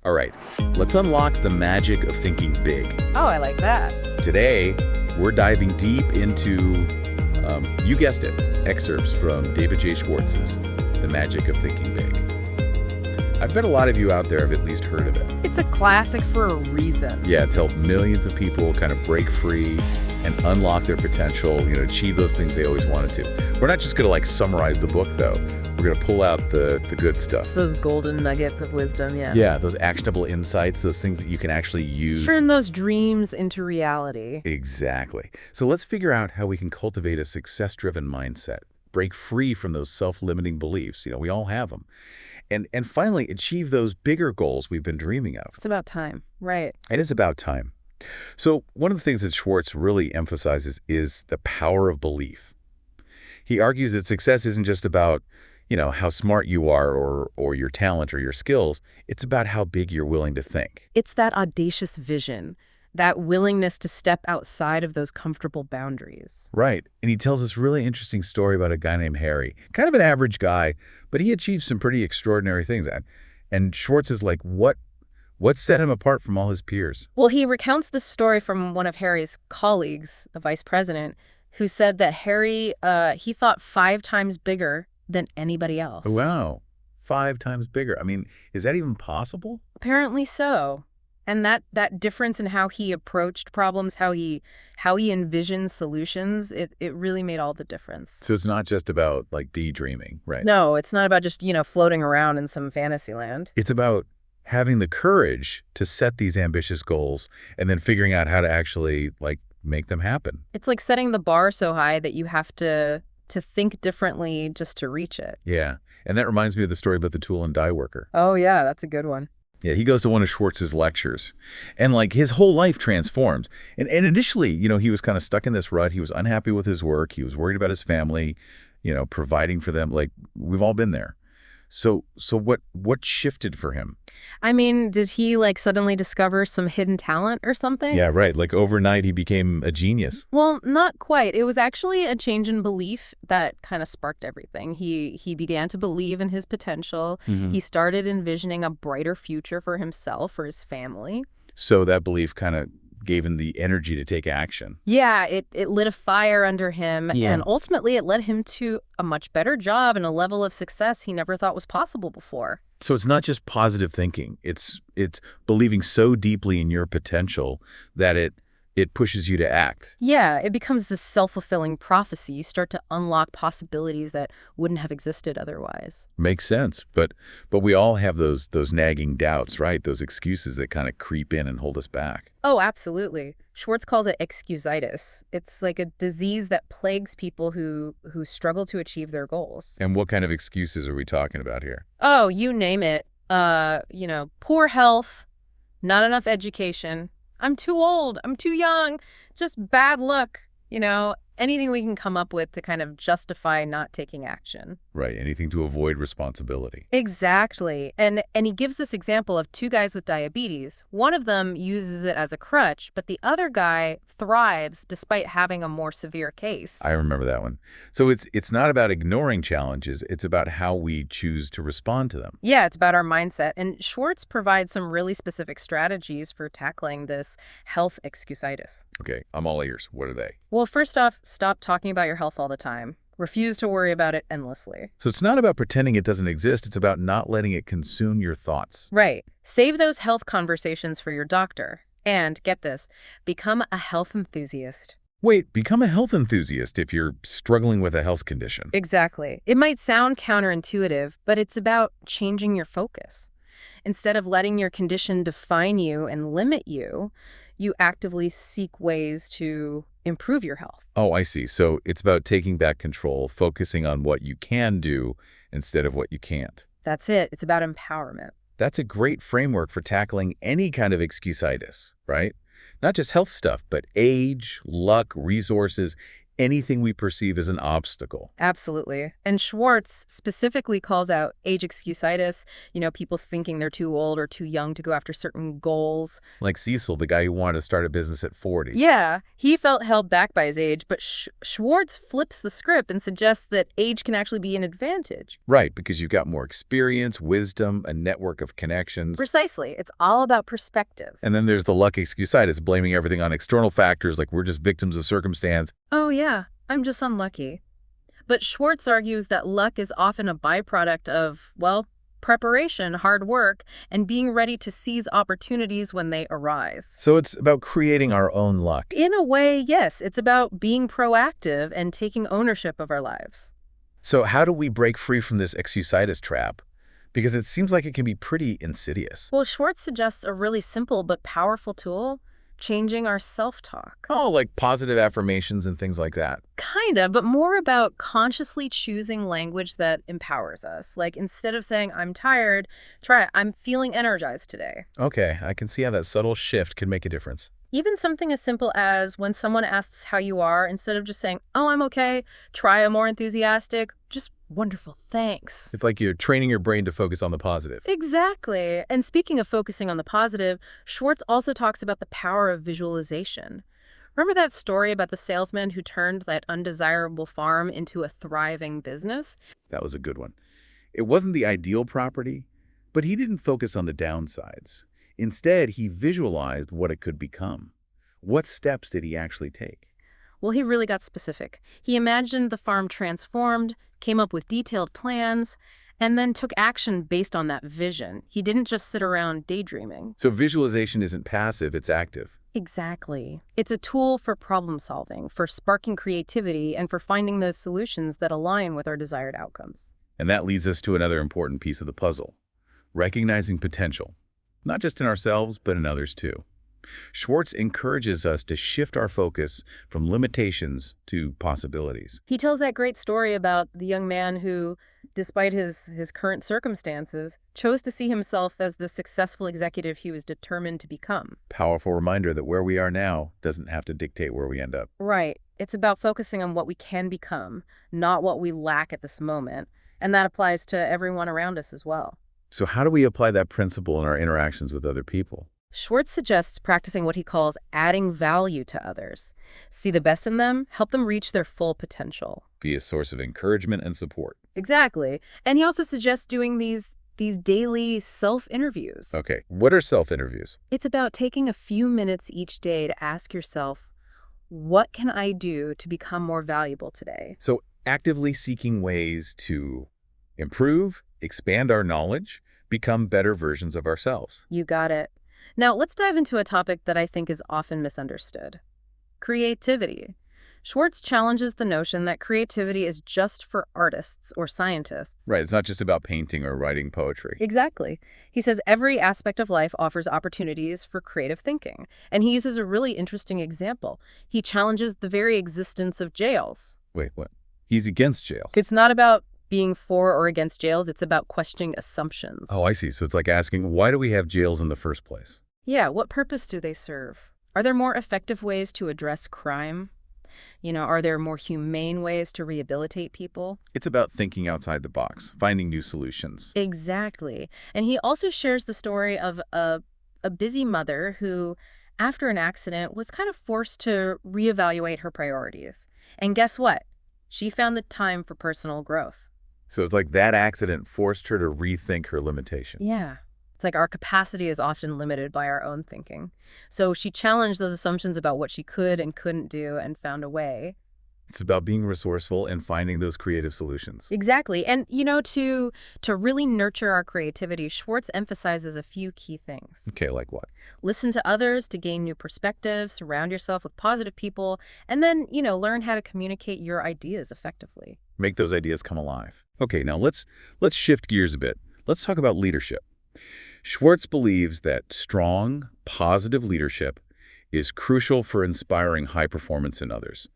All right, let's unlock the magic of thinking big. Oh, I like that. Today, we're diving deep into, you guessed it, excerpts from David J. Schwartz's The Magic of Thinking Big. I bet a lot of you out there have at least heard of it. It's a classic for a reason. Yeah, it's helped millions of people kind of break free and unlock their potential, achieve those things they always wanted to. We're not just going to summarize the book, though. We're going to pull out the good stuff. Those golden nuggets of wisdom, yeah. Yeah, those actionable insights, those things that you can actually use. Turn those dreams into reality. Exactly. So let's figure out how we can cultivate a success-driven mindset, break free from those self-limiting beliefs. We all have them. And finally, achieve those bigger goals we've been dreaming of. It's about time, right? It is about time. So one of the things that Schwartz really emphasizes is the power of belief. He argues that success isn't just about, how smart you are or your talent or your skills. It's about how big you're willing to think. It's that audacious vision, that willingness to step outside of those comfortable boundaries. Right. And he tells this really interesting story about a guy named Harry, kind of an average guy, but he achieved some pretty extraordinary things. And Schwartz is like, what set him apart from all his peers? Well, he recounts this story from one of Harry's colleagues, a vice president, who said that Harry, he thought 5 times bigger than anybody else. Wow. 5 times bigger. I mean, is that even possible? Apparently so. And that difference in how he approached problems, how he envisioned solutions, it really made all the difference. So it's not just about daydreaming, right? No, it's not about just, floating around in some fantasy land. It's about having the courage to set these ambitious goals and then figuring out how to actually make them happen. It's like setting the bar so high that you have to think differently just to reach it. Yeah. And that reminds me of the story about the tool and die worker. Oh, yeah, that's a good one. Yeah, he goes to one of Schwartz's lectures, and his whole life transforms. And initially, he was kind of stuck in this rut. He was unhappy with his work. He was worried about his family, providing for them. We've all been there. So what shifted for him? I mean, did he suddenly discover some hidden talent or something? Yeah, right. Overnight, he became a genius. Well, not quite. It was actually a change in belief that kind of sparked everything. He began to believe in his potential. Mm-hmm. He started envisioning a brighter future for himself, for his family. So that belief kind of gave him the energy to take action. Yeah, it lit a fire under him, Yeah. and ultimately it led him to a much better job and a level of success he never thought was possible before. So it's not just positive thinking. It's believing so deeply in your potential that it pushes you to act. Yeah, it becomes this self-fulfilling prophecy. You start to unlock possibilities that wouldn't have existed otherwise. Makes sense. But we all have those nagging doubts, right? Those excuses that kind of creep in and hold us back. Oh, absolutely. Schwartz calls it excusitis. It's like a disease that plagues people who struggle to achieve their goals. And what kind of excuses are we talking about here? Oh, you name it. Poor health, not enough education. I'm too old. I'm too young. Just bad luck. Anything we can come up with to kind of justify not taking action. Right. Anything to avoid responsibility. Exactly. And he gives this example of 2 guys with diabetes. One of them uses it as a crutch, but the other guy thrives despite having a more severe case. I remember that one. So it's not about ignoring challenges. It's about how we choose to respond to them. Yeah, it's about our mindset. And Schwartz provides some really specific strategies for tackling this health excusitis. Okay, I'm all ears. What are they? Well, first off, stop talking about your health all the time. Refuse to worry about it endlessly. So it's not about pretending it doesn't exist. It's about not letting it consume your thoughts. Right. Save those health conversations for your doctor. And get this, become a health enthusiast. Wait, become a health enthusiast if you're struggling with a health condition. Exactly. It might sound counterintuitive, but it's about changing your focus. Instead of letting your condition define you and limit you, you actively seek ways to improve your health. Oh, I see. So it's about taking back control, focusing on what you can do instead of what you can't. That's it. It's about empowerment. That's a great framework for tackling any kind of excusitis, right? Not just health stuff, but age, luck, resources, anything we perceive as an obstacle. Absolutely. And Schwartz specifically calls out age excusitis, people thinking they're too old or too young to go after certain goals. Like Cecil, the guy who wanted to start a business at 40. Yeah, he felt held back by his age, but Schwartz flips the script and suggests that age can actually be an advantage. Right, because you've got more experience, wisdom, a network of connections. Precisely. It's all about perspective. And then there's the luck excusitis, blaming everything on external factors like we're just victims of circumstance. Oh, yeah, I'm just unlucky. But Schwartz argues that luck is often a byproduct of, well, preparation, hard work, and being ready to seize opportunities when they arise. So it's about creating our own luck. In a way, yes, it's about being proactive and taking ownership of our lives. So how do we break free from this excusitis trap? Because it seems like it can be pretty insidious. Well, Schwartz suggests a really simple but powerful tool: changing our self-talk. Oh, like positive affirmations and things like that. Kind of, but more about consciously choosing language that empowers us. Like, instead of saying, I'm tired, try, I'm feeling energized today. Okay, I can see how that subtle shift can make a difference. Even something as simple as when someone asks how you are, instead of just saying, oh, I'm okay, try a more enthusiastic, just wonderful, thanks. It's like you're training your brain to focus on the positive. Exactly. And speaking of focusing on the positive, Schwartz also talks about the power of visualization. Remember that story about the salesman who turned that undesirable farm into a thriving business? That was a good one. It wasn't the ideal property, but he didn't focus on the downsides. Instead, he visualized what it could become. What steps did he actually take? Well, he really got specific. He imagined the farm transformed, came up with detailed plans, and then took action based on that vision. He didn't just sit around daydreaming. So visualization isn't passive, it's active. Exactly. It's a tool for problem solving, for sparking creativity, and for finding those solutions that align with our desired outcomes. And that leads us to another important piece of the puzzle: recognizing potential, not just in ourselves, but in others too. Schwartz encourages us to shift our focus from limitations to possibilities. He tells that great story about the young man who, despite his current circumstances, chose to see himself as the successful executive he was determined to become. Powerful reminder that where we are now doesn't have to dictate where we end up. Right. It's about focusing on what we can become, not what we lack at this moment. And that applies to everyone around us as well. So how do we apply that principle in our interactions with other people? Schwartz suggests practicing what he calls adding value to others. See the best in them, help them reach their full potential. Be a source of encouragement and support. Exactly. And he also suggests doing these daily self-interviews. Okay, what are self-interviews? It's about taking a few minutes each day to ask yourself, what can I do to become more valuable today? So actively seeking ways to improve, expand our knowledge, become better versions of ourselves. You got it. Now, let's dive into a topic that I think is often misunderstood: creativity. Schwartz challenges the notion that creativity is just for artists or scientists. Right, it's not just about painting or writing poetry. Exactly. He says every aspect of life offers opportunities for creative thinking. And he uses a really interesting example. He challenges the very existence of jails. Wait, what? He's against jails. It's not about being for or against jails. It's about questioning assumptions. Oh, I see. So it's like asking, why do we have jails in the first place? Yeah, what purpose do they serve? Are there more effective ways to address crime? Are there more humane ways to rehabilitate people? It's about thinking outside the box, finding new solutions. Exactly. And he also shares the story of a busy mother who, after an accident, was kind of forced to reevaluate her priorities. And guess what? She found the time for personal growth. So it's like that accident forced her to rethink her limitation. Yeah. It's like our capacity is often limited by our own thinking. So she challenged those assumptions about what she could and couldn't do and found a way. It's about being resourceful and finding those creative solutions. Exactly. And, to really nurture our creativity, Schwartz emphasizes a few key things. Okay, like what? Listen to others to gain new perspectives, surround yourself with positive people, and then, learn how to communicate your ideas effectively. Make those ideas come alive. Okay, now let's shift gears a bit. Let's talk about leadership. Schwartz believes that strong, positive leadership is crucial for inspiring high performance in others.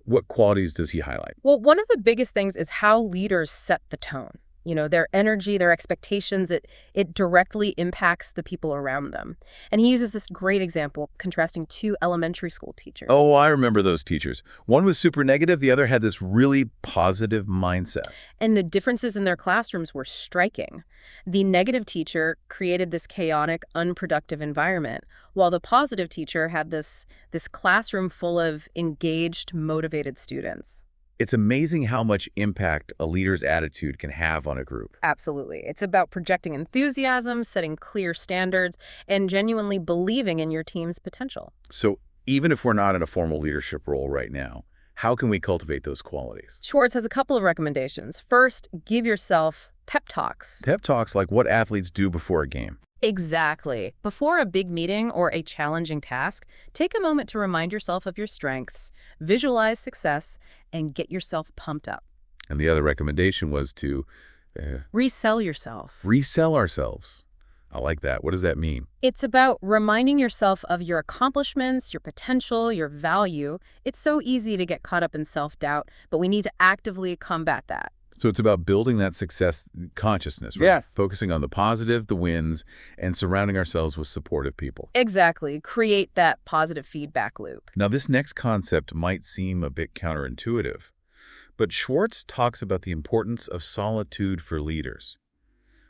What qualities does he highlight? Well, one of the biggest things is how leaders set the tone. Their energy, their expectations, it directly impacts the people around them. And he uses this great example contrasting two elementary school teachers. Oh, I remember those teachers. One was super negative, the other had this really positive mindset. And the differences in their classrooms were striking. The negative teacher created this chaotic, unproductive environment, while the positive teacher had this classroom full of engaged, motivated students. It's amazing how much impact a leader's attitude can have on a group. Absolutely. It's about projecting enthusiasm, setting clear standards, and genuinely believing in your team's potential. So even if we're not in a formal leadership role right now, how can we cultivate those qualities? Schwartz has a couple of recommendations. First, give yourself pep talks. Pep talks like what athletes do before a game. Exactly. Before a big meeting or a challenging task, take a moment to remind yourself of your strengths, visualize success, and get yourself pumped up. And the other recommendation was to Resell yourself. resell ourselves. I like that. What does that mean? It's about reminding yourself of your accomplishments, your potential, your value. It's so easy to get caught up in self-doubt, but we need to actively combat that. So it's about building that success consciousness, right? Yeah. Focusing on the positive, the wins, and surrounding ourselves with supportive people. Exactly. Create that positive feedback loop. Now, this next concept might seem a bit counterintuitive, but Schwartz talks about the importance of solitude for leaders.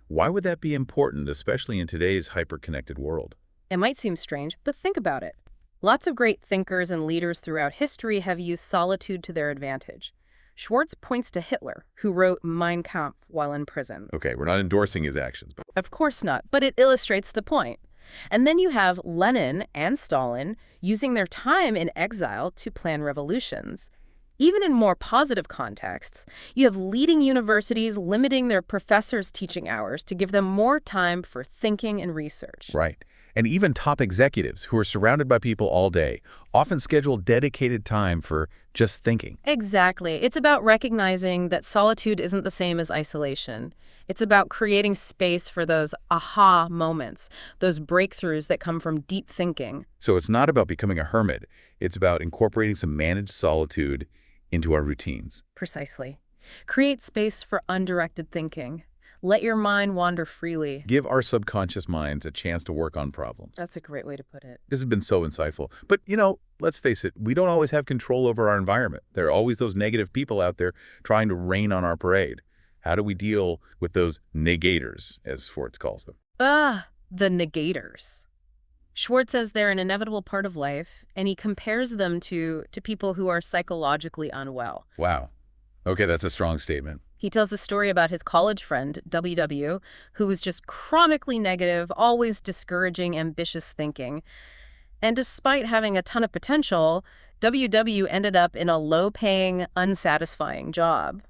Why would that be important, especially in today's hyper-connected world? It might seem strange, but think about it. Lots of great thinkers and leaders throughout history have used solitude to their advantage. Schwartz points to Hitler, who wrote Mein Kampf while in prison. Okay, we're not endorsing his actions, but Of course not, but it illustrates the point. And then you have Lenin and Stalin using their time in exile to plan revolutions. Even in more positive contexts, you have leading universities limiting their professors' teaching hours to give them more time for thinking and research. right. And even top executives who are surrounded by people all day often schedule dedicated time for just thinking. Exactly. It's about recognizing that solitude isn't the same as isolation. It's about creating space for those aha moments, those breakthroughs that come from deep thinking. So it's not about becoming a hermit. It's about incorporating some managed solitude into our routines. Precisely. Create space for undirected thinking. Let your mind wander freely. Give our subconscious minds a chance to work on problems. That's a great way to put it. This has been so insightful. But, let's face it, we don't always have control over our environment. There are always those negative people out there trying to rain on our parade. How do we deal with those negators, as Schwartz calls them? The negators. Schwartz says they're an inevitable part of life, and he compares them to people who are psychologically unwell. Wow. Okay, that's a strong statement. He tells the story about his college friend, WW, who was just chronically negative, always discouraging, ambitious thinking. And despite having a ton of potential, WW ended up in a low-paying, unsatisfying job.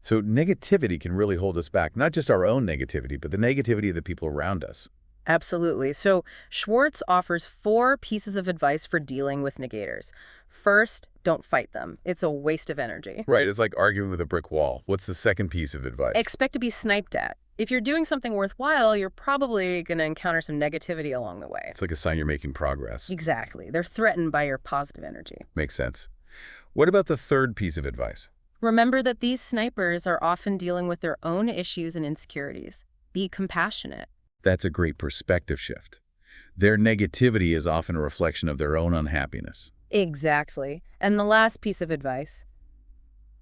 So negativity can really hold us back, not just our own negativity, but the negativity of the people around us. Absolutely. So Schwartz offers 4 pieces of advice for dealing with negators. First, don't fight them. It's a waste of energy. Right, it's like arguing with a brick wall. What's the second piece of advice? Expect to be sniped at. If you're doing something worthwhile, you're probably going to encounter some negativity along the way. It's like a sign you're making progress. Exactly. They're threatened by your positive energy. Makes sense. What about the third piece of advice? Remember that these snipers are often dealing with their own issues and insecurities. Be compassionate. That's a great perspective shift. Their negativity is often a reflection of their own unhappiness. Exactly. And the last piece of advice,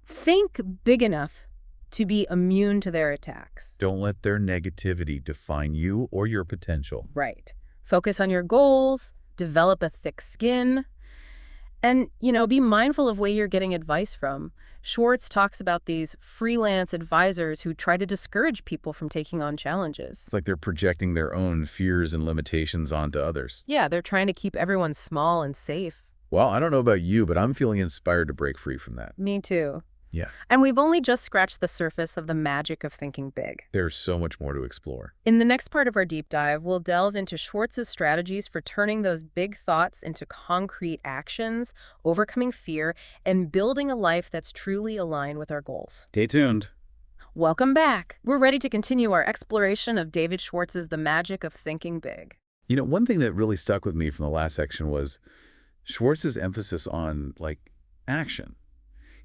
think big enough to be immune to their attacks. Don't let their negativity define you or your potential. Right. Focus on your goals, develop a thick skin, and, be mindful of where you're getting advice from. Schwartz talks about these freelance advisors who try to discourage people from taking on challenges. It's like they're projecting their own fears and limitations onto others. Yeah, they're trying to keep everyone small and safe. Well, I don't know about you, but I'm feeling inspired to break free from that. Me too. Yeah. And we've only just scratched the surface of the magic of thinking big. There's so much more to explore. In the next part of our deep dive, we'll delve into Schwartz's strategies for turning those big thoughts into concrete actions, overcoming fear, and building a life that's truly aligned with our goals. Stay tuned. Welcome back. We're ready to continue our exploration of David Schwartz's The Magic of Thinking Big. One thing that really stuck with me from the last section was Schwartz's emphasis on, action.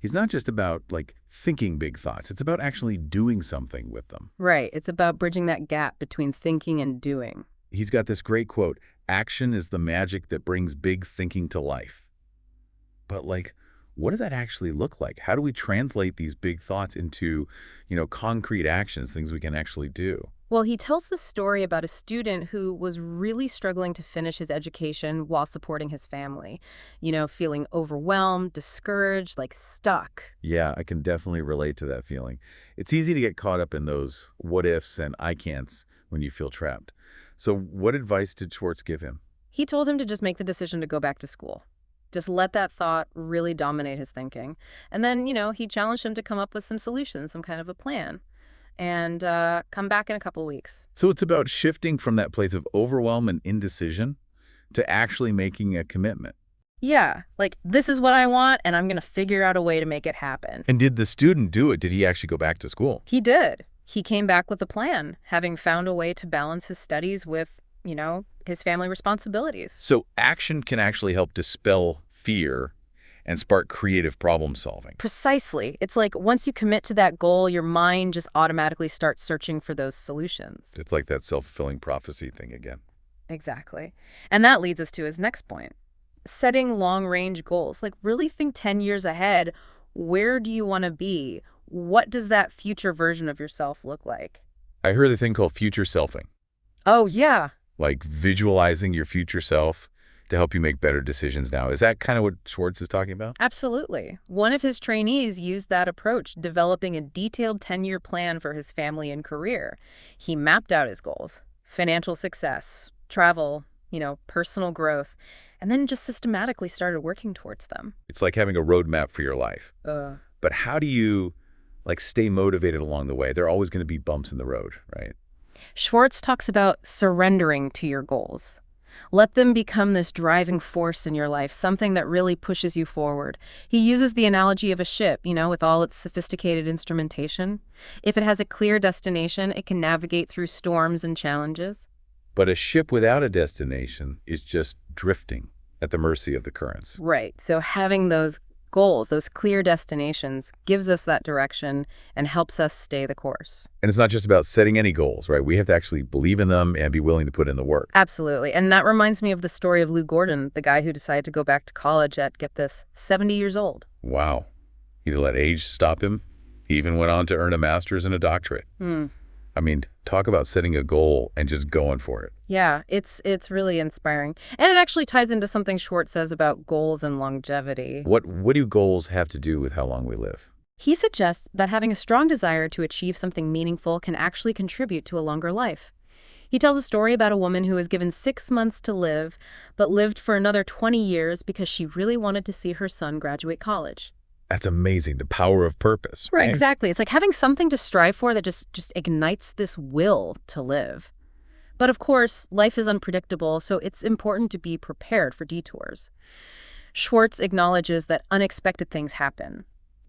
He's not just about, like, thinking big thoughts. It's about actually doing something with them. Right. It's about bridging that gap between thinking and doing. He's got this great quote, "Action is the magic that brings big thinking to life." But, like, what does that actually look like? How do we translate these big thoughts into, concrete actions, things we can actually do? Well, he tells the story about a student who was really struggling to finish his education while supporting his family. Feeling overwhelmed, discouraged, like stuck. Yeah, I can definitely relate to that feeling. It's easy to get caught up in those what ifs and I can'ts when you feel trapped. So what advice did Schwartz give him? He told him to just make the decision to go back to school. Just let that thought really dominate his thinking. And then, he challenged him to come up with some solutions, some kind of a plan, and come back in a couple weeks. So it's about shifting from that place of overwhelm and indecision to actually making a commitment. Yeah, like, this is what I want, and I'm going to figure out a way to make it happen. And did the student do it? Did he actually go back to school? He did. He came back with a plan, having found a way to balance his studies with, his family responsibilities. So action can actually help dispel fear and spark creative problem solving. Precisely. It's like once you commit to that goal, your mind just automatically starts searching for those solutions. It's like that self-fulfilling prophecy thing again. Exactly. And that leads us to his next point. Setting long-range goals. Like, really think 10 years ahead. Where do you want to be? What does that future version of yourself look like? I heard the thing called future selfing, Oh, yeah. like visualizing your future self to help you make better decisions now. Is that kind of what Schwartz is talking about? Absolutely. One of his trainees used that approach, developing a detailed 10-year plan for his family and career. He mapped out his goals: financial success, travel, personal growth, and then just systematically started working towards them. It's like having a roadmap for your life. But how do you, like, stay motivated along the way? There are always going to be bumps in the road, right? Schwartz talks about surrendering to your goals. Let them become this driving force in your life, something that really pushes you forward. He uses the analogy of a ship, with all its sophisticated instrumentation. If it has a clear destination, it can navigate through storms and challenges. But a ship without a destination is just drifting at the mercy of the currents. Right. So having those goals, those clear destinations, gives us that direction and helps us stay the course. And it's not just about setting any goals, right? We have to actually believe in them and be willing to put in the work. Absolutely. And that reminds me of the story of Lou Gordon, the guy who decided to go back to college at, get this, 70 years old. Wow. He didn't let age stop him. He even went on to earn a master's and a doctorate. I mean, talk about setting a goal and just going for it. Yeah, it's really inspiring. And it actually ties into something Schwartz says about goals and longevity. What do goals have to do with how long we live? He suggests that having a strong desire to achieve something meaningful can actually contribute to a longer life. He tells a story about a woman who was given 6 months to live, but lived for another 20 years because she really wanted to see her son graduate college. That's amazing, the power of purpose. Right, exactly. It's like having something to strive for that just ignites this will to live. But of course, life is unpredictable, so it's important to be prepared for detours. Schwartz acknowledges that unexpected things happen,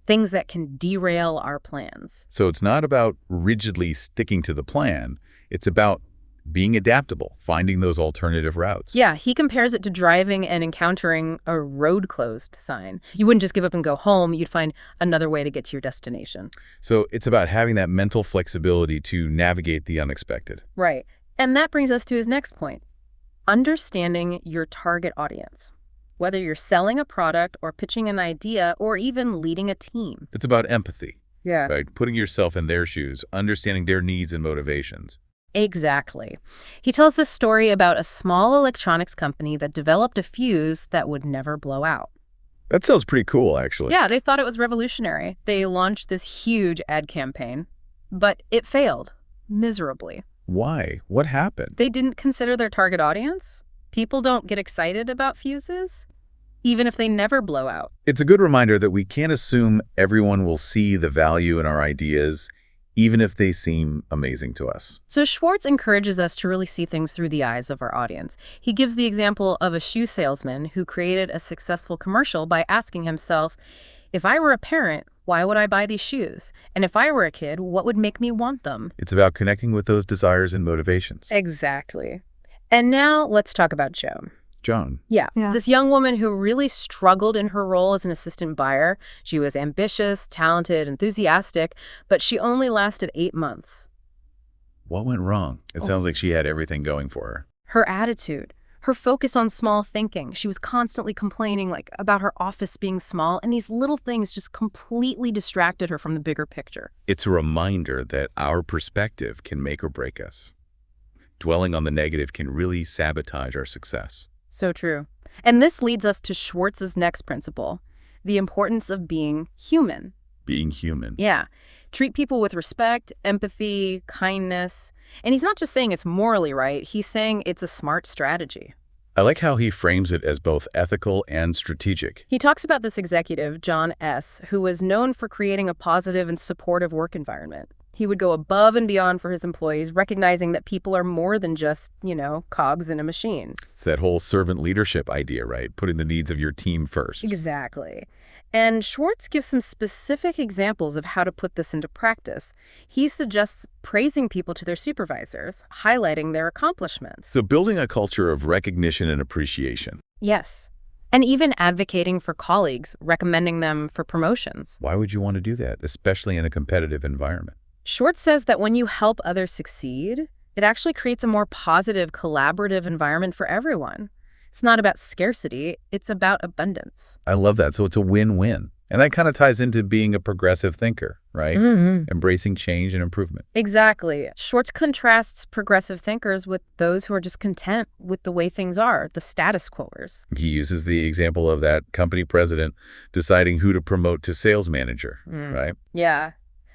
things that can derail our plans. So it's not about rigidly sticking to the plan. It's about being adaptable, finding those alternative routes. Yeah, he compares it to driving and encountering a road closed sign. You wouldn't just give up and go home. You'd find another way to get to your destination. So it's about having that mental flexibility to navigate the unexpected. Right. And that brings us to his next point: understanding your target audience. Whether you're selling a product or pitching an idea or even leading a team. It's about empathy. Yeah. Right? Putting yourself in their shoes, understanding their needs and motivations. Exactly. He tells this story about a small electronics company that developed a fuse that would never blow out. That sounds pretty cool, actually. Yeah, they thought it was revolutionary. They launched this huge ad campaign, but it failed miserably. Why? What happened? They didn't consider their target audience. People don't get excited about fuses, even if they never blow out. It's a good reminder that we can't assume everyone will see the value in our ideas, even if they seem amazing to us. So Schwartz encourages us to really see things through the eyes of our audience. He gives the example of a shoe salesman who created a successful commercial by asking himself, if I were a parent, why would I buy these shoes? And if I were a kid, what would make me want them? It's about connecting with those desires and motivations. Exactly. And now let's talk about Joe. Joan. Yeah. Yeah. This young woman who really struggled in her role as an assistant buyer. She was ambitious, talented, enthusiastic, but she only lasted 8 months. What went wrong? It sounds like she had everything going for her. Her attitude, her focus on small thinking. She was constantly complaining about her office being small, and these little things just completely distracted her from the bigger picture. It's a reminder that our perspective can make or break us. Dwelling on the negative can really sabotage our success. So true. And this leads us to Schwartz's next principle, the importance of being human. Being human. Yeah. Treat people with respect, empathy, kindness. And he's not just saying it's morally right, he's saying it's a smart strategy. I like how he frames it as both ethical and strategic. He talks about this executive, John S., who was known for creating a positive and supportive work environment. He would go above and beyond for his employees, recognizing that people are more than just, cogs in a machine. It's that whole servant leadership idea, right? Putting the needs of your team first. Exactly. And Schwartz gives some specific examples of how to put this into practice. He suggests praising people to their supervisors, highlighting their accomplishments. So building a culture of recognition and appreciation. Yes. And even advocating for colleagues, recommending them for promotions. Why would you want to do that, especially in a competitive environment? Schwartz says that when you help others succeed, it actually creates a more positive, collaborative environment for everyone. It's not about scarcity, it's about abundance. I love that. So it's a win-win. And that kind of ties into being a progressive thinker, right? Embracing change and improvement. Exactly. Schwartz contrasts progressive thinkers with those who are just content with the way things are, the status quoers. He uses the example of that company president deciding who to promote to sales manager, right? Yeah.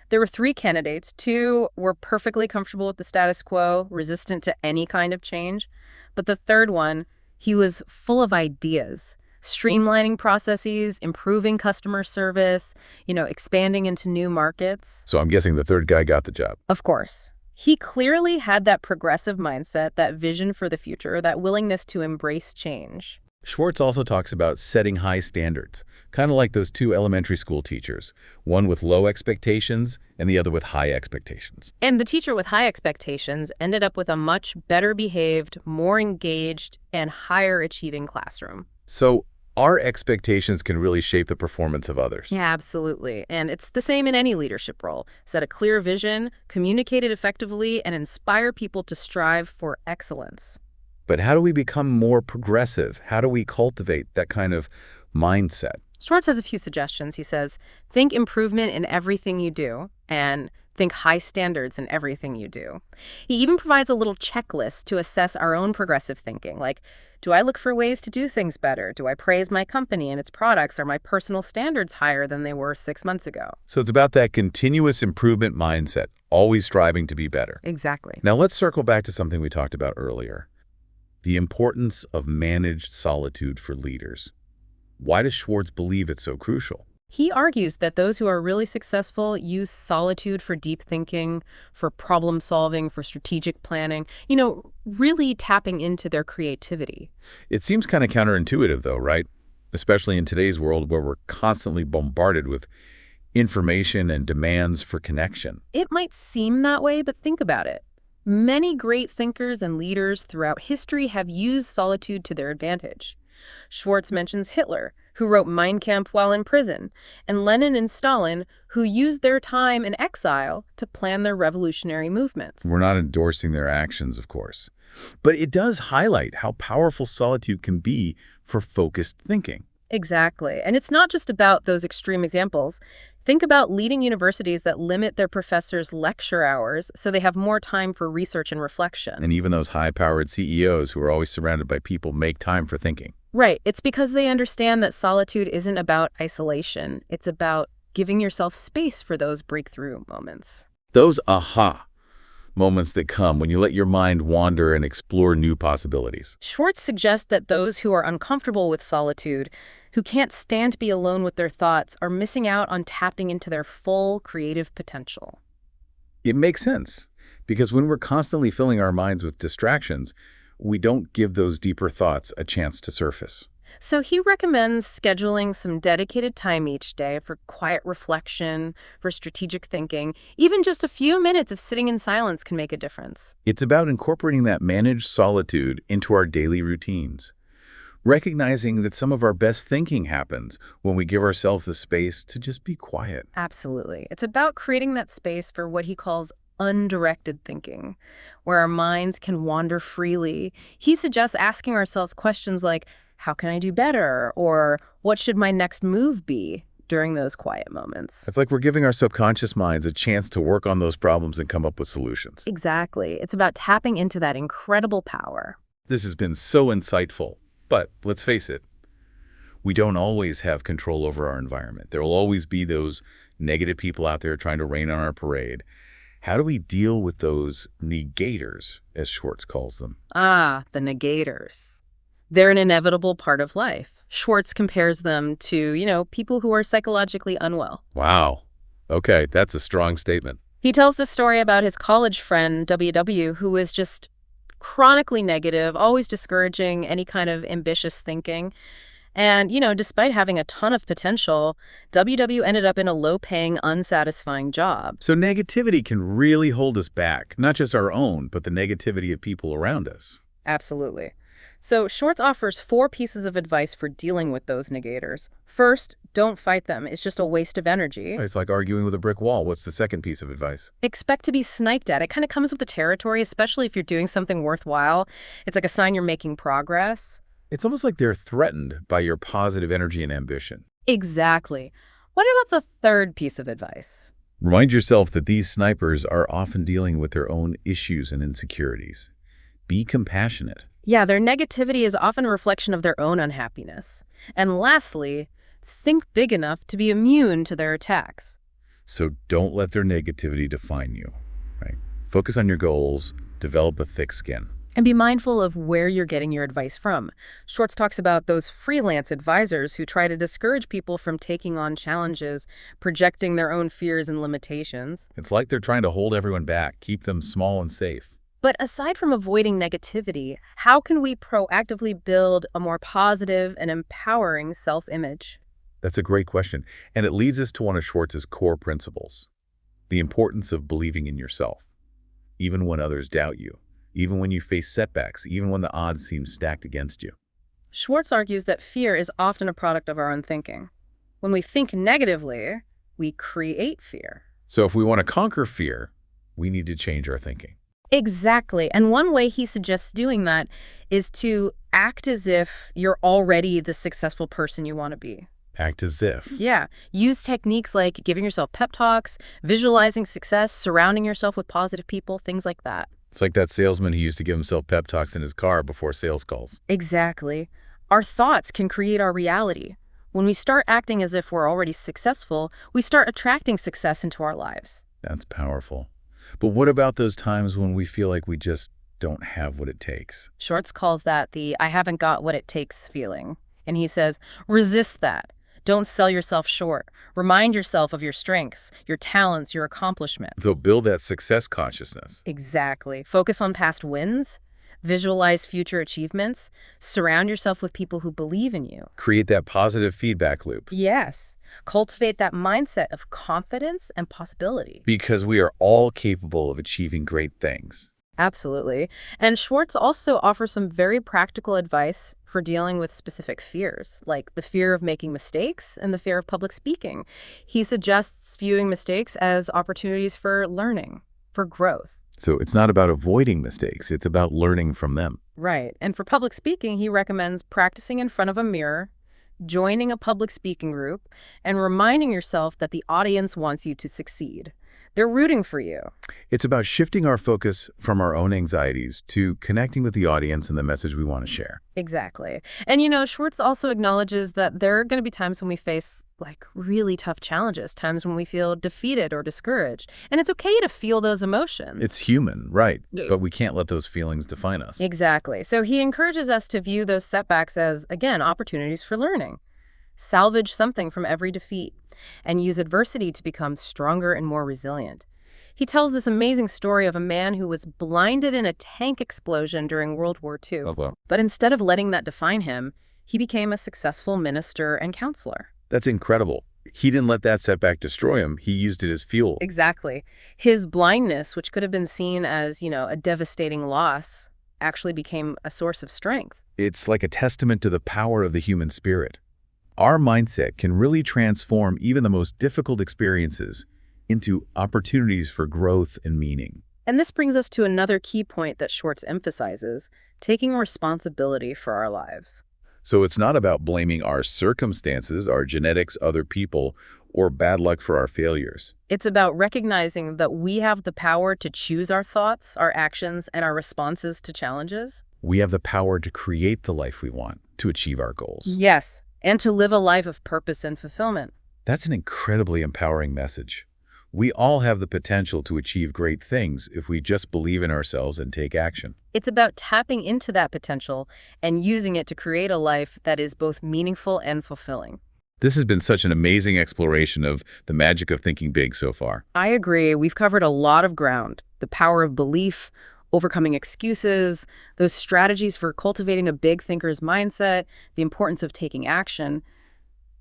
There were 3 candidates. 2 were perfectly comfortable with the status quo, resistant to any kind of change. But the third one, he was full of ideas, streamlining processes, improving customer service, expanding into new markets. So I'm guessing the third guy got the job. Of course. He clearly had that progressive mindset, that vision for the future, that willingness to embrace change. Schwartz also talks about setting high standards, kind of like those 2 elementary school teachers, one with low expectations and the other with high expectations. And the teacher with high expectations ended up with a much better behaved, more engaged, and higher achieving classroom. So our expectations can really shape the performance of others. Yeah, absolutely. And it's the same in any leadership role. Set a clear vision, communicate it effectively, and inspire people to strive for excellence. But how do we become more progressive? How do we cultivate that kind of mindset? Schwartz has a few suggestions. He says, think improvement in everything you do, and think high standards in everything you do. He even provides a little checklist to assess our own progressive thinking, like, do I look for ways to do things better? Do I praise my company and its products? Are my personal standards higher than they were 6 months ago? So it's about that continuous improvement mindset, always striving to be better. Exactly. Now let's circle back to something we talked about earlier. The importance of managed solitude for leaders. Why does Schwartz believe it's so crucial? He argues that those who are really successful use solitude for deep thinking, for problem solving, for strategic planning, really tapping into their creativity. It seems kind of counterintuitive though, right? Especially in today's world where we're constantly bombarded with information and demands for connection. It might seem that way, but think about it. Many great thinkers and leaders throughout history have used solitude to their advantage. Schwartz mentions Hitler, who wrote Mein Kampf while in prison, and Lenin and Stalin, who used their time in exile to plan their revolutionary movements. We're not endorsing their actions, of course. But it does highlight how powerful solitude can be for focused thinking. Exactly. And it's not just about those extreme examples. Think about leading universities that limit their professors' lecture hours so they have more time for research and reflection. And even those high-powered CEOs who are always surrounded by people make time for thinking. Right. It's because they understand that solitude isn't about isolation. It's about giving yourself space for those breakthrough moments. Those aha moments that come when you let your mind wander and explore new possibilities. Schwartz suggests that those who are uncomfortable with solitude, who can't stand to be alone with their thoughts, are missing out on tapping into their full creative potential. It makes sense, because when we're constantly filling our minds with distractions, we don't give those deeper thoughts a chance to surface. So he recommends scheduling some dedicated time each day for quiet reflection, for strategic thinking. Even just a few minutes of sitting in silence can make a difference. It's about incorporating that managed solitude into our daily routines. Recognizing that some of our best thinking happens when we give ourselves the space to just be quiet. Absolutely. It's about creating that space for what he calls undirected thinking, where our minds can wander freely. He suggests asking ourselves questions like, how can I do better? Or what should my next move be during those quiet moments? It's like we're giving our subconscious minds a chance to work on those problems and come up with solutions. Exactly. It's about tapping into that incredible power. This has been so insightful, but let's face it, we don't always have control over our environment. There will always be those negative people out there trying to rain on our parade. How do we deal with those negators, as Schwartz calls them? Ah, the negators. They're an inevitable part of life. Schwartz compares them to, people who are psychologically unwell. Wow. Okay, that's a strong statement. He tells the story about his college friend, W.W., who was just chronically negative, always discouraging any kind of ambitious thinking. And, despite having a ton of potential, W.W. ended up in a low-paying, unsatisfying job. So negativity can really hold us back, not just our own, but the negativity of people around us. Absolutely. So Schwartz offers 4 pieces of advice for dealing with those negators. First, don't fight them. It's just a waste of energy. It's like arguing with a brick wall. What's the second piece of advice? Expect to be sniped at. It kind of comes with the territory, especially if you're doing something worthwhile. It's like a sign you're making progress. It's almost like they're threatened by your positive energy and ambition. Exactly. What about the third piece of advice? Remind yourself that these snipers are often dealing with their own issues and insecurities. Be compassionate. Yeah, their negativity is often a reflection of their own unhappiness. And lastly, think big enough to be immune to their attacks. So don't let their negativity define you, right? Focus on your goals, develop a thick skin. And be mindful of where you're getting your advice from. Schwartz talks about those freelance advisors who try to discourage people from taking on challenges, projecting their own fears and limitations. It's like they're trying to hold everyone back, keep them small and safe. But aside from avoiding negativity, how can we proactively build a more positive and empowering self-image? That's a great question. And it leads us to one of Schwartz's core principles, the importance of believing in yourself, even when others doubt you, even when you face setbacks, even when the odds seem stacked against you. Schwartz argues that fear is often a product of our own thinking. When we think negatively, we create fear. So if we want to conquer fear, we need to change our thinking. Exactly. And one way he suggests doing that is to act as if you're already the successful person you want to be. Act as if. Yeah. Use techniques like giving yourself pep talks, visualizing success, surrounding yourself with positive people, things like that. It's like that salesman who used to give himself pep talks in his car before sales calls. Exactly. Our thoughts can create our reality. When we start acting as if we're already successful, we start attracting success into our lives. That's powerful. But what about those times when we feel like we just don't have what it takes? Schwartz calls that the I haven't got what it takes feeling. And he says, resist that. Don't sell yourself short. Remind yourself of your strengths, your talents, your accomplishments. So build that success consciousness. Exactly. Focus on past wins. Visualize future achievements. Surround yourself with people who believe in you. Create that positive feedback loop. Yes. Cultivate that mindset of confidence and possibility. Because we are all capable of achieving great things. Absolutely. And Schwartz also offers some very practical advice for dealing with specific fears, like the fear of making mistakes and the fear of public speaking. He suggests viewing mistakes as opportunities for learning, for growth. So it's not about avoiding mistakes, it's about learning from them. Right. And for public speaking, he recommends practicing in front of a mirror, joining a public speaking group, and reminding yourself that the audience wants you to succeed. They're rooting for you. It's about shifting our focus from our own anxieties to connecting with the audience and the message we want to share. Exactly. And Schwartz also acknowledges that there are going to be times when we face really tough challenges, times when we feel defeated or discouraged. And it's okay to feel those emotions. It's human, right? But we can't let those feelings define us. Exactly. So he encourages us to view those setbacks as, again, opportunities for learning. Salvage something from every defeat and use adversity to become stronger and more resilient. He tells this amazing story of a man who was blinded in a tank explosion during World War II. But instead of letting that define him, he became a successful minister and counselor. That's incredible. He didn't let that setback destroy him. He used it as fuel. Exactly. His blindness, which could have been seen as, a devastating loss, actually became a source of strength. It's like a testament to the power of the human spirit. Our mindset can really transform even the most difficult experiences into opportunities for growth and meaning. And this brings us to another key point that Schwartz emphasizes, taking responsibility for our lives. So it's not about blaming our circumstances, our genetics, other people, or bad luck for our failures. It's about recognizing that we have the power to choose our thoughts, our actions, and our responses to challenges. We have the power to create the life we want, to achieve our goals. Yes, and to live a life of purpose and fulfillment. That's an incredibly empowering message. We all have the potential to achieve great things if we just believe in ourselves and take action. It's about tapping into that potential and using it to create a life that is both meaningful and fulfilling. This has been such an amazing exploration of the magic of thinking big so far. I agree. We've covered a lot of ground. The power of belief, overcoming excuses, those strategies for cultivating a big thinker's mindset, the importance of taking action,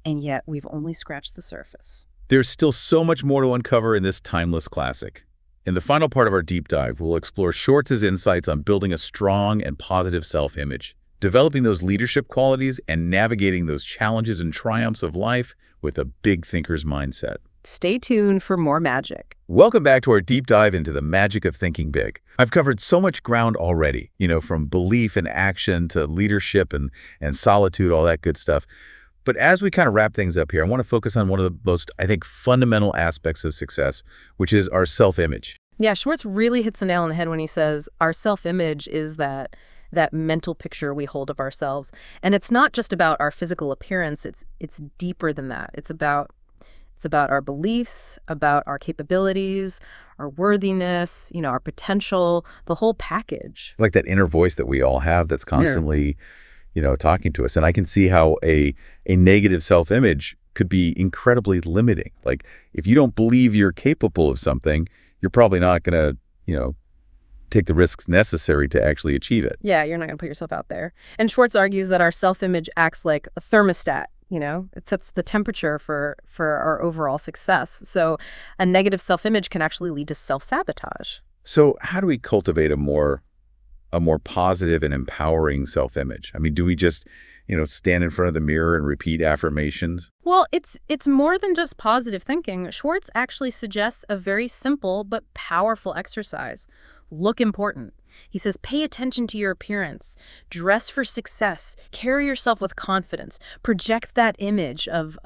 and yet we've only scratched the surface. There's still so much more to uncover in this timeless classic. In the final part of our deep dive, we'll explore Schwartz's insights on building a strong and positive self-image, developing those leadership qualities, and navigating those challenges and triumphs of life with a big thinker's mindset. Stay tuned for more magic. Welcome back to our deep dive into the magic of thinking big. I've covered so much ground already, from belief and action to leadership and solitude, all that good stuff. But as we kind of wrap things up here, I want to focus on one of the most, I think, fundamental aspects of success, which is our self-image. Yeah, Schwartz really hits the nail on the head when he says our self-image is that mental picture we hold of ourselves. And it's not just about our physical appearance. It's deeper than that. It's about our beliefs, about our capabilities, our worthiness, our potential, the whole package. It's like that inner voice that we all have that's constantly, talking to us. And I can see how a negative self-image could be incredibly limiting. Like if you don't believe you're capable of something, you're probably not going to, take the risks necessary to actually achieve it. Yeah, you're not going to put yourself out there. And Schwartz argues that our self-image acts like a thermostat. It sets the temperature for our overall success. So a negative self-image can actually lead to self-sabotage. So how do we cultivate a more positive and empowering self-image? I mean, do we just, stand in front of the mirror and repeat affirmations? Well, it's more than just positive thinking. Schwartz actually suggests a very simple but powerful exercise. Look important. He says, pay attention to your appearance, dress for success, carry yourself with confidence, project that image of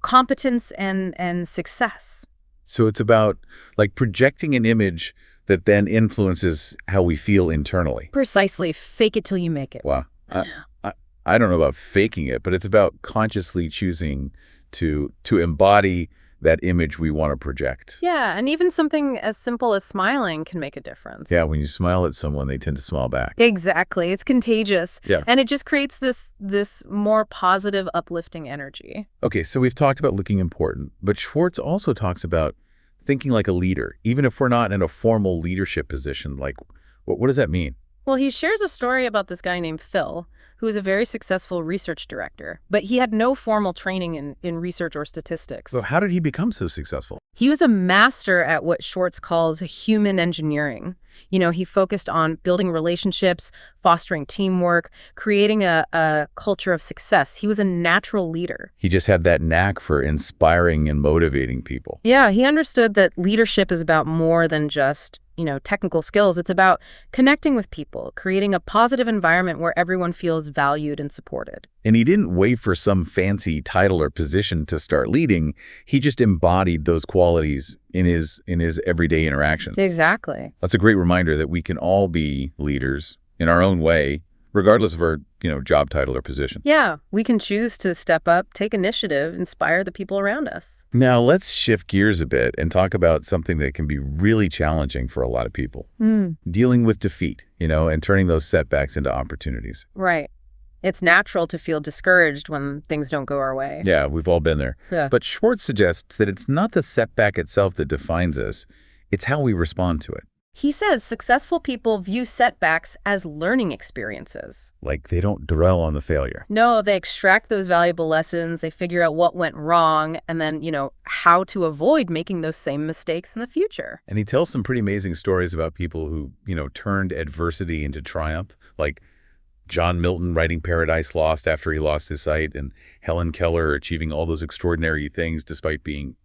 competence and success. So it's about like projecting an image that then influences how we feel internally. Precisely. Fake it till you make it. Wow. I don't know about faking it, but it's about consciously choosing to embody that image we want to project. Yeah, and even something as simple as smiling can make a difference. Yeah, when you smile at someone, they tend to smile back. Exactly. It's contagious. Yeah. And it just creates this more positive, uplifting energy. Okay, so we've talked about looking important, but Schwartz also talks about thinking like a leader, even if we're not in a formal leadership position. Like, what does that mean? Well, he shares a story about this guy named Phil, who is a very successful research director, but he had no formal training in research or statistics. So how did he become so successful? He was a master at what Schwartz calls human engineering. He focused on building relationships, fostering teamwork, creating a culture of success. He was a natural leader. He just had that knack for inspiring and motivating people. Yeah, he understood that leadership is about more than just technical skills. It's about connecting with people, creating a positive environment where everyone feels valued and supported. And he didn't wait for some fancy title or position to start leading. He just embodied those qualities in his everyday interactions. Exactly. That's a great reminder that we can all be leaders in our own way, regardless of our, job title or position. Yeah, we can choose to step up, take initiative, inspire the people around us. Now, let's shift gears a bit and talk about something that can be really challenging for a lot of people. Dealing with defeat, and turning those setbacks into opportunities. Right. It's natural to feel discouraged when things don't go our way. Yeah, we've all been there. Yeah. But Schwartz suggests that it's not the setback itself that defines us, it's how we respond to it. He says successful people view setbacks as learning experiences. Like they don't dwell on the failure. No, they extract those valuable lessons, they figure out what went wrong, and then, how to avoid making those same mistakes in the future. And he tells some pretty amazing stories about people who, turned adversity into triumph. Like John Milton writing Paradise Lost after he lost his sight, and Helen Keller achieving all those extraordinary things despite being,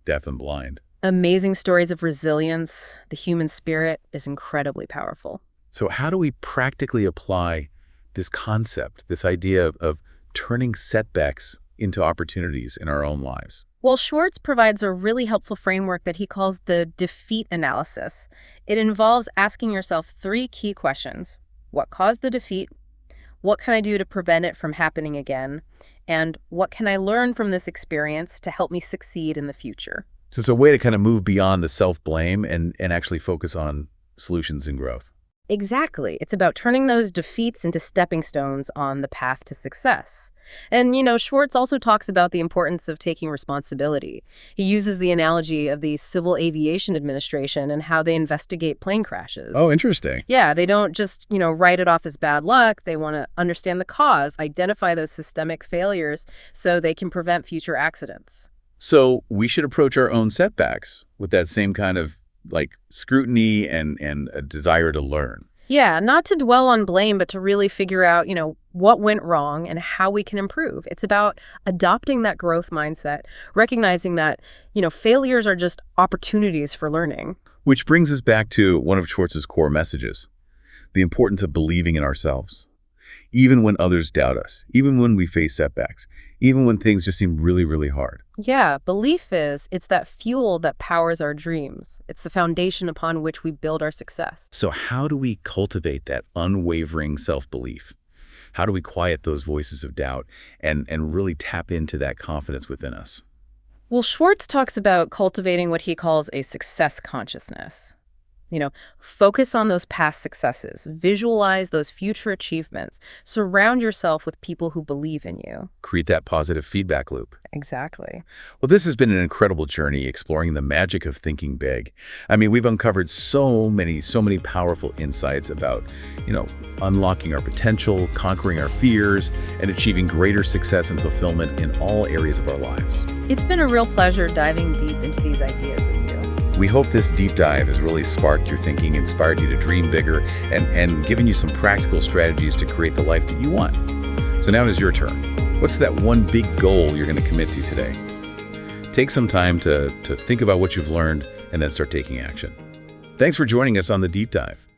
deaf and blind. Amazing stories of resilience. The human spirit is incredibly powerful. So how do we practically apply this concept, this idea of turning setbacks into opportunities in our own lives? Well, Schwartz provides a really helpful framework that he calls the defeat analysis. It involves asking yourself 3 key questions. What caused the defeat? What can I do to prevent it from happening again? And what can I learn from this experience to help me succeed in the future? So it's a way to kind of move beyond the self-blame and actually focus on solutions and growth. Exactly. It's about turning those defeats into stepping stones on the path to success. And, Schwartz also talks about the importance of taking responsibility. He uses the analogy of the Civil Aviation Administration and how they investigate plane crashes. Oh, interesting. Yeah, they don't just, write it off as bad luck. They want to understand the cause, identify those systemic failures so they can prevent future accidents. So we should approach our own setbacks with that same kind of scrutiny and a desire to learn. Yeah, not to dwell on blame, but to really figure out, what went wrong and how we can improve. It's about adopting that growth mindset, recognizing that, failures are just opportunities for learning. Which brings us back to one of Schwartz's core messages, the importance of believing in ourselves. Even when others doubt us, even when we face setbacks, even when things just seem really, really hard. Yeah, it's that fuel that powers our dreams. It's the foundation upon which we build our success. So how do we cultivate that unwavering self-belief? How do we quiet those voices of doubt and really tap into that confidence within us? Well, Schwartz talks about cultivating what he calls a success consciousness. Focus on those past successes, visualize those future achievements, surround yourself with people who believe in you. Create that positive feedback loop. Exactly. Well, this has been an incredible journey exploring the magic of thinking big. I mean, we've uncovered so many powerful insights about, unlocking our potential, conquering our fears, and achieving greater success and fulfillment in all areas of our lives. It's been a real pleasure diving deep into these ideas with you. We hope this deep dive has really sparked your thinking, inspired you to dream bigger, and given you some practical strategies to create the life that you want. So now it is your turn. What's that one big goal you're going to commit to today? Take some time to think about what you've learned and then start taking action. Thanks for joining us on The Deep Dive.